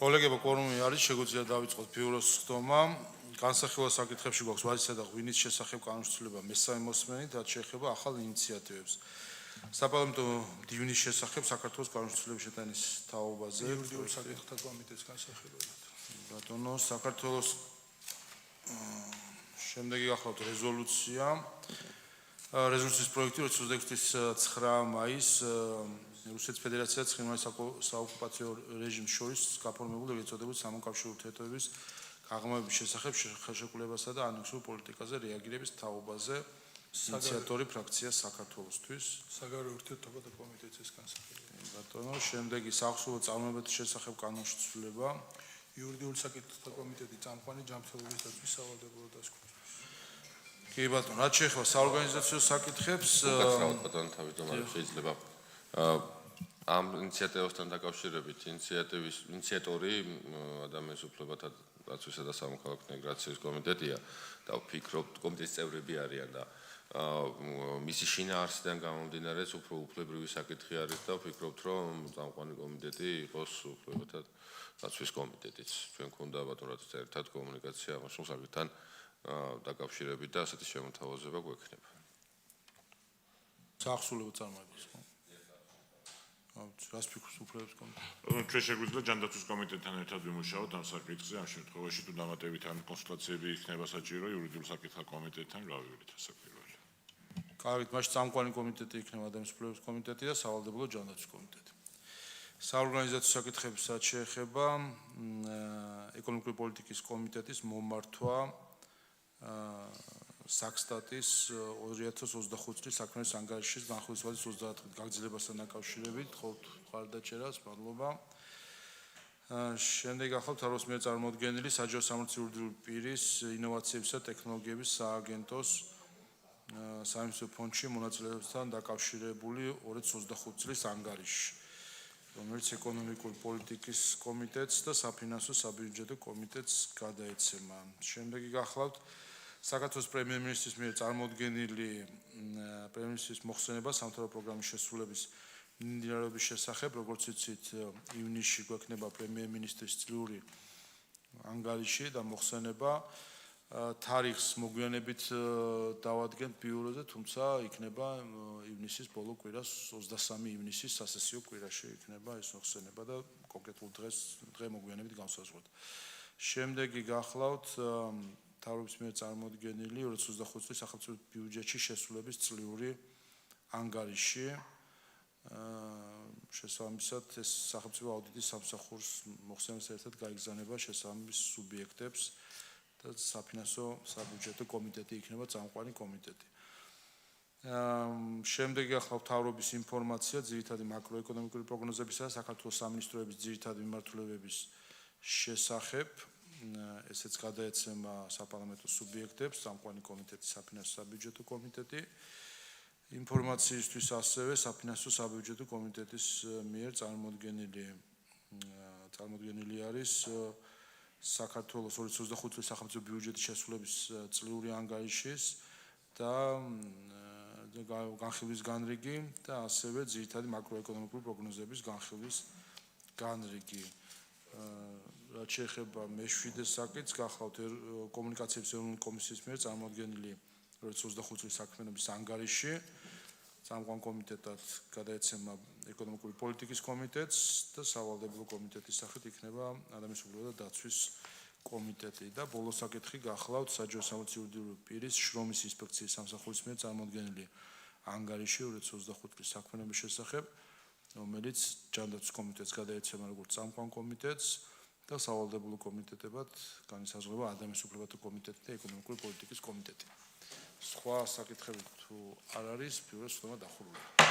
კოლეგებო, კვორუმი არის, შეგვიძლია დავიწყოთ ბიუროს ხდომა. განსახილველ საკითხებში გვაქვს ვარისა და ღვინის შესახებ კანონშეცვლილება მესამე მოსმენით, რაც შეეხება ახალ ინიციატივებს. საპარლამენტო მდივნის შესახებ საქართველოს კანონშეცვლილების შეტანის თაობაზე. იურიდიულ საკითხთა კომიტეტის განსახილველად. ბატონო, საქართველოს შემდეგი გახლავთ რეზოლუცია. რეზოლუციის პროექტი 26 მაისს რუსეთის ფედერაციას ცხინვალის საოკუპაციო რეჟიმს შორის გაფორმებული ეწოდებული სამოქალაქო ურთიერთობების გაღრმავების შესახებ ხელშეკრულებასა და ანექსურ პოლიტიკაზე რეაგირების თაობაზე ინიციატორი ფრაქცია საქართველოსთვის. საგარეო ურთიერთობათა კომიტეტის განსახილველი. ბატონო, შემდეგი საახსოვო წარმოებების შესახებ კანონშეცვლილება. იურიდიულ საკითხთა კომიტეტი წამყვანი ჯანმრთელობის დაცვის სავალდებულო დასკვნას. კი ბატონო, რაც შეეხება საორგანიზაციო საკითხებს, ბატონო, თავმჯდომარე შეიძლება ამ ინიციატივასთან დაკავშირებით ინიციატორი ადამიანის უფლებათა დაცვისა და სამოქალაქო მიგრაციის კომიტეტია და ვფიქრობ კომიტეტის წევრები არიან და მისი შინაარსიდან გამომდინარე უფრო უფლებრივი საკითხი არის და ვფიქრობთ რომ წამყვანი კომიტეტი იყოს უფლებათა დაცვის კომიტეტიც. ჩვენ გვქონდა ბატონო ერთად კომუნიკაცია ამ საკითხთან დაკავშირებით და ასეთი შემოთავაზება გვექნება. საახსოვო წარმოებებს ხო? რას ფიქრობს უფლებების კომიტეტი? ჩვენ შეგვიძლია ჯანდაცვის კომიტეტთან ერთად ვიმუშაოთ ამ საკითხზე, ამ შემთხვევაში თუ დამატებით ან კონსულტაციები იქნება საჭირო იურიდიულ საკითხთა კომიტეტთან გავივლით ასაკირველი. კარგით, მაშინ წამყვანი კომიტეტი იქნება ადამიანის უფლებების კომიტეტი და სავალდებულო ჯანდაცვის კომიტეტი. საორგანიზაციო საკითხებსაც შეეხება ეკონომიკური პოლიტიკის კომიტეტის მომართვა საქსტატის 2025 წლის საქმეების ანგარიშის განხილვისათვის 30 დღის გაგრძელებასთან დაკავშირებით ხოვთ მხარდაჭერას, მადლობა. შემდეგ გახლავთ თავრობის მიერ წარმოდგენილი საჯარო სამართლის იურიდიული პირის ინოვაციებისა და ტექნოლოგიების სააგენტოს საინვესტიციო ფონდში მონაწილეობასთან დაკავშირებული 2025 წლის ანგარიში, რომელიც ეკონომიკური პოლიტიკის კომიტეტს და საფინანსო საბიუჯეტო კომიტეტს გადაეცემა. შემდეგი გახლავთ საქართველოს პრემიერ-მინისტრის მიერ წარმოდგენილი პრემიერ-მინისტრის მოხსენება სამთავრობო პროგრამის შესრულების მიმდინარეობის შესახებ, როგორც იცით, ივნისში გვექნება პრემიერ-მინისტრის წლიური ანგარიში და მოხსენება. თარიღს მოგვიანებით დავადგენთ ბიუროზე, თუმცა იქნება ივნისის ბოლო კვირას 23 ივნისის სასესიო კვირაში იქნება ეს მოხსენება და კონკრეტულ დღე მოგვიანებით განსაზღვროთ. შემდეგი გახლავთ თავრობის მიერ წარმოდგენილი 2025 წლის სახელმწიფო ბიუჯეტში შესრულების წლიური ანგარიში. შესაბამისად, ეს სახელმწიფო აუდიტის სამსახურს მოხსენებასთან ერთად გაიგზავნება შესაბამის სუბიექტებს და საფინანსო საბიუჯეტო კომიტეტი იქნება წამყვანი კომიტეტი. შემდეგი გახლავთ თავრობის ინფორმაცია ძირითადი მაკროეკონომიკური პროგნოზებისა და საქართველოს სამინისტროების ძირითადი მიმართულებების შესახებ. ესეც გადაეცემა საპარლამენტო სუბიექტებს, წამყვანი კომიტეტი, საფინანსო საბიუჯეტო კომიტეტი. ინფორმაციისთვის ასევე საფინანსო საბიუჯეტო კომიტეტის მიერ წარმოდგენილი არის საქართველოს 2025 წლის სახელმწიფო ბიუჯეტის შესრულების წლიური ანგარიშის და განხილვის განრიგი და ასევე ძირითადი მაკროეკონომიკური პროგნოზების განხილვის განრიგი. რაც შეეხება მეშვიდე საკითხს, გახლავთ კომუნიკაციების ეროვნული კომისიის მიერ წარმოდგენილი 2025 წლის საქმიანობის ანგარიში. წამყვან კომიტეტად გადაეცემა ეკონომიკური პოლიტიკის კომიტეტს და სავალდებულო კომიტეტის სახით იქნება ადამიანის უფლებათა დაცვის კომიტეტი და ბოლო საკითხი გახლავთ საჯარო სამართლის იურიდიული პირის შრომის ინსპექციის სამსახურის მიერ წარმოდგენილი ანგარიში 2025 წლის საქმიანობის შესახებ, რომელიც ჯანდაცვის კომიტეტს გადაეცემა როგორც წამყვან კომიტეტს და სავალდებულო კომიტეტებად განისაზღვრება ადამიანის უფლებათა კომიტეტი და ეკონომიკური პოლიტიკის კომიტეტი. სხვა საკითხები თუ არ არის, ბიუროს ხდომა დახურულია.